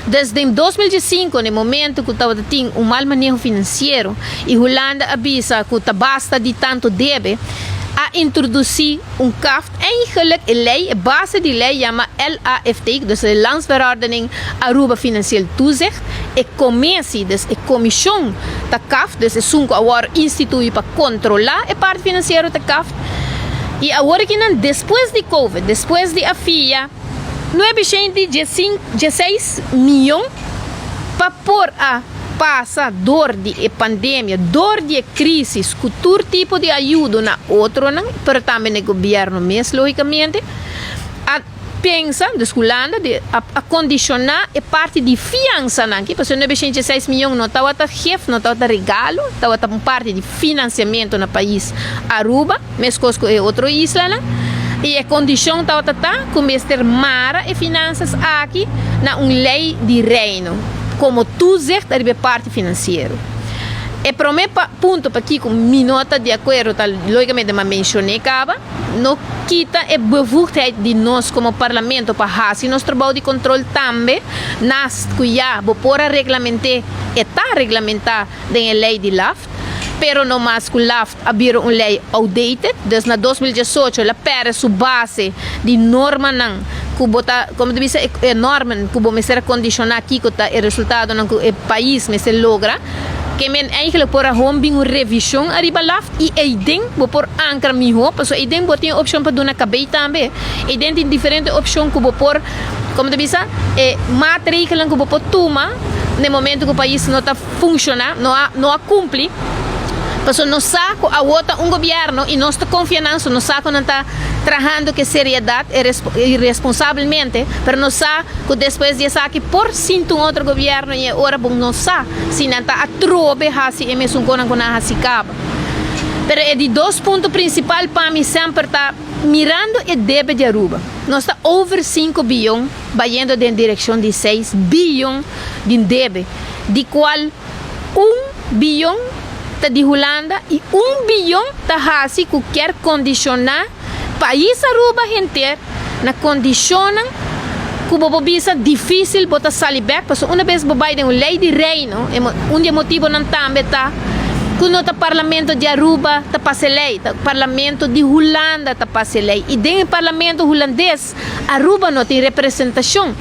Desde 2005, no momento que estava tinha mau manejo financeiro, e Holanda avisa que basta de tanto deve, a introduzir CAF. Eigenlijk a base de lei chama LAFT, dus de Landsverordening Aruba Financieel Toezicht. A commissie, dus a comissão da CAF, dus é um agora instituído para controlar a parte financeira da CAF. E agora que depois de Covid, depois de a FIA, não é gente de 16 milhões para pôr a passa dor de pandemia, dor de crise, com todo tipo de ajuda na outro, mas também no governo mesmo, logicamente, a pensa, desculando, a condicionar a parte de fiança, porque não é 16 milhões, não está a jefe, não está a regalo, está uma parte de financiamento no país Aruba, mesmo com outra isla, e a condição está começar a ter mara e finanças aqui na lei de reino, como toezicht de parte financeira. E para o meu ponto, para aqui com minha nota de acordo, logicamente eu mencionei, não quita a bevoegdheid de nós como parlamento para fazer nosso trabalho de controle também, nas que já por regulamentar e está regulamentar na lei de LAFT, pero não mais que o LAFT havia uma lei outdated, desde 2018 ela perde sua base de norma que bota, como disse, é norma que vamos ser condicionar aqui que o resultado que o país me se logra, que men eigenlijk por a uma revisão arriba LAFT e aí vou por ancra melhor, porque aí vou ter opção para dar na cabeça também, aí tem diferentes opções que vou por, como disse, matriculas que vou por tomar no momento que o país não está funcionando, não cumpre. Porque não saco a outra governo e nossa confiança não saco não está trabalhando com seriedade e responsavelmente, mas não sabe que depois de saque por cinto outro governo e agora não sabe se não está a trobe assim e mesmo quando não se acaba. Mas é de dois pontos principais para mim sempre está mirando e débito de Aruba. Nós está over 5 bilhões, indo em direção de 6 bilhões de débito, de qual 1 bilhão de Holanda e 1 bilhão está assim que quer condicionar país Aruba inteiro na condiciona que o bisa difícil botar sair back, porque uma vez que vai ter uma lei de reino, motivo não também está que o parlamento de Aruba está passa lei, o parlamento de Holanda está passa lei e dentro do parlamento holandês Aruba não tem representação.